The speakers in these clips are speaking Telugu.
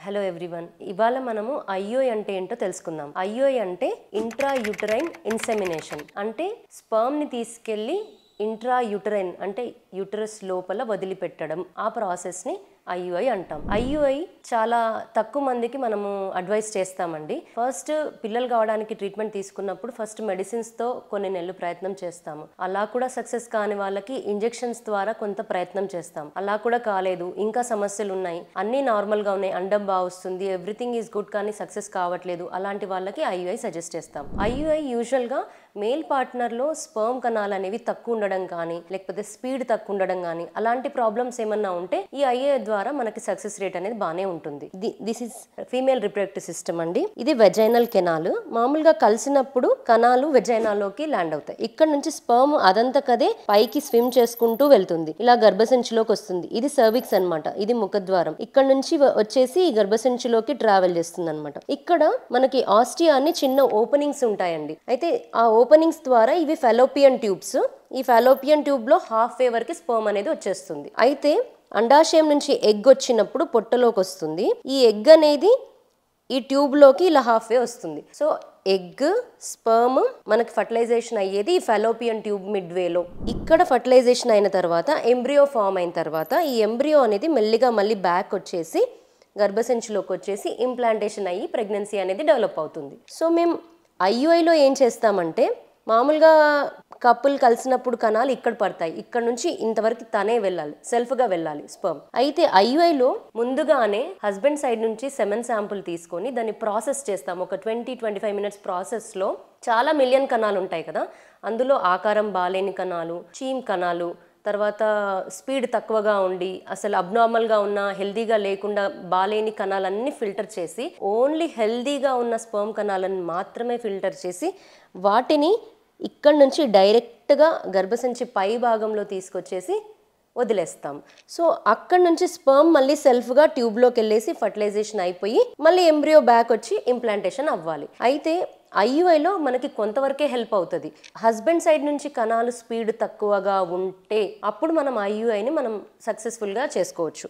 Hello everyone. ఇవాళ మనము ఐయుఐ అంటే ఏంటో తెలుసుకుందాం. ఐయుఐ అంటే ఇంట్రా యూటరైన్ ఇన్సెమినేషన్. అంటే స్పర్మ్ ని తీసుకెళ్లి ఇంట్రా యూటరైన్ అంటే యూటరస్ లోపల వదిలిపెట్టడం. ఆ ప్రాసెస్ ని ఐయుఐ అంటాం. ఐయుఐ చాలా తక్కువ మందికి మనము అడ్వైస్ చేస్తామండి. ఫస్ట్ పిల్లలు కావడానికి ట్రీట్మెంట్ తీసుకున్నప్పుడు ఫస్ట్ మెడిసిన్స్ తో కొన్ని నెలలు ప్రయత్నం చేస్తాము. అలా కూడా సక్సెస్ కాని వాళ్ళకి ఇంజెక్షన్స్ ద్వారా కొంత ప్రయత్నం చేస్తాం. అలా కూడా కాలేదు, ఇంకా సమస్యలు ఉన్నాయి, అన్ని నార్మల్ గా ఉన్నాయి, అండం బాగా వస్తుంది, ఎవ్రీథింగ్ ఈజ్ గుడ్, కానీ సక్సెస్ కావట్లేదు, అలాంటి వాళ్ళకి ఐయుఐ సజెస్ట్ చేస్తాం. ఐయుఐ యూజువల్ గా మేల్ పార్ట్నర్ లో స్పర్మ్ కణాలు అనేవి తక్కువ ఉండడం కానీ, లేకపోతే స్పీడ్ తక్కువ ఉండడం కానీ, అలాంటి ప్రాబ్లమ్స్ ఏమన్నా ఉంటే ఈ ఐయుఐ ద్వారా మనకి సక్సెస్ రేట్ అనేది బాగానే ఉంటుంది. This is female reproductive system అండి. ఇది వెజైనల్ కెనాల్. మామూలుగా కలిసినప్పుడు కణాలు వెజైనాలోకి ల్యాండ్ అవుతాయి. ఇక్కడ నుంచి స్పర్మ్ అదంతకదే పైకి స్విమ్ చేసుకుంటూ వెళ్తుంది, ఇలా గర్భసంచిలోకి వస్తుంది. ఇది సర్విక్స్ అన్నమాట, ఇది ముఖద్వారం. ఇక్కడ నుంచి వచ్చేసి గర్భసంచిలోకి ట్రావెల్ చేస్తుంది అనమాట. ఇక్కడ మనకి ఆస్టియా అని చిన్న ఓపెనింగ్స్ ఉంటాయండి. అయితే ఆ ఓపెనింగ్స్ ద్వారా ఇవి ఫెలోపియన్ ట్యూబ్స్. ఈ ఫెలోపియన్ ట్యూబ్ లో హాఫ్ వే వరకు స్పర్మ్ అనేది వచ్చేస్తుంది. అయితే అండాశయం నుంచి ఎగ్ వచ్చినప్పుడు పొట్టలోకి వస్తుంది. ఈ ఎగ్ అనేది ఈ ట్యూబ్ లోకి ఇలా హాఫ్ వే వస్తుంది. సో ఎగ్ స్పర్మ్ మనకి ఫర్టిలైజేషన్ అయ్యేది ఈ ఫెలోపియన్ ట్యూబ్ మిడ్ వేలో. ఇక్కడ ఫర్టిలైజేషన్ అయిన తర్వాత ఎంబ్రియో ఫామ్ అయిన తర్వాత ఈ ఎంబ్రియో అనేది మెల్లిగా మళ్ళీ బ్యాక్ వచ్చేసి గర్భసంచిలోకి వచ్చేసి ఇంప్లాంటేషన్ అయ్యి ప్రెగ్నెన్సీ అనేది డెవలప్ అవుతుంది. సో మేము ఐయుఐలో ఏం చేస్తామంటే, మామూలుగా కపుల్ కలిసినప్పుడు కణాలు ఇక్కడ పడతాయి, ఇక్కడ నుంచి ఇంతవరకు తనే వెళ్ళాలి, సెల్ఫ్గా వెళ్ళాలి స్పర్మ్. అయితే ఐయుఐలో ముందుగానే హస్బెండ్ సైడ్ నుంచి సెమెన్ శాంపుల్ తీసుకొని దాన్ని ప్రాసెస్ చేస్తాం. ఒక 20-25 మినిట్స్ ప్రాసెస్లో చాలా మిలియన్ కణాలు ఉంటాయి కదా, అందులో ఆకారం బాలేని కణాలు, చీమ్ కణాలు, తర్వాత స్పీడ్ తక్కువగా ఉండి అసలు అబ్నార్మల్గా ఉన్న, హెల్దీగా లేకుండా బాలేని కణాలన్నీ ఫిల్టర్ చేసి ఓన్లీ హెల్దీగా ఉన్న స్పర్మ్ కణాలను మాత్రమే ఫిల్టర్ చేసి వాటిని ఇక్కడ నుంచి డైరెక్ట్గా గర్భసంచి పై భాగంలో తీసుకొచ్చేసి వదిలేస్తాం. సో అక్కడ నుంచి స్పర్మ్ మళ్ళీ సెల్ఫ్గా ట్యూబ్లోకి వెళ్ళేసి ఫర్టిలైజేషన్ అయిపోయి మళ్ళీ ఎంబ్రియో బ్యాక్ వచ్చి ఇంప్లాంటేషన్ అవ్వాలి. అయితే ఐయుఐలో మనకి కొంతవరకే హెల్ప్ అవుతుంది. హస్బెండ్ సైడ్ నుంచి కణాలు స్పీడ్ తక్కువగా ఉంటే అప్పుడు మనం ఐయుఐని మనం సక్సెస్ఫుల్గా చేసుకోవచ్చు.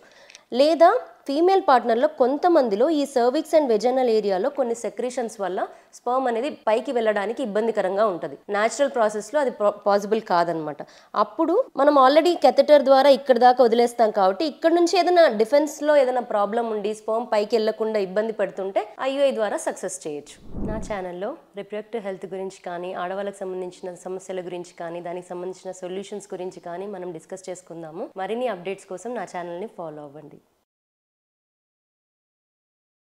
లేదా ఫీమేల్ పార్ట్నర్లో కొంతమందిలో ఈ సర్విక్స్ అండ్ వెజైనల్ ఏరియాలో కొన్ని సెక్రీషన్స్ వల్ల స్పర్మ్ అనేది పైకి వెళ్ళడానికి ఇబ్బందికరంగా ఉంటుంది. న్యాచురల్ ప్రాసెస్లో అది పాసిబుల్ కాదనమాట. అప్పుడు మనం ఆల్రెడీ కెథెటర్ ద్వారా ఇక్కడ దాకా వదిలేస్తాం కాబట్టి ఇక్కడ నుంచి ఏదైనా డిఫెన్స్లో ఏదైనా ప్రాబ్లం ఉండి స్పర్మ్ పైకి వెళ్ళకుండా ఇబ్బంది పడుతుంటే ఐయుఐ ద్వారా సక్సెస్ చేయొచ్చు. నా ఛానల్లో రిప్రొడక్టివ్ హెల్త్ గురించి కానీ, ఆడవాళ్ళకి సంబంధించిన సమస్యల గురించి కానీ, దానికి సంబంధించిన సొల్యూషన్స్ గురించి కానీ మనం డిస్కస్ చేసుకుందాము. మరిన్ని అప్డేట్స్ కోసం నా ఛానల్ని ఫాలో అవ్వండి.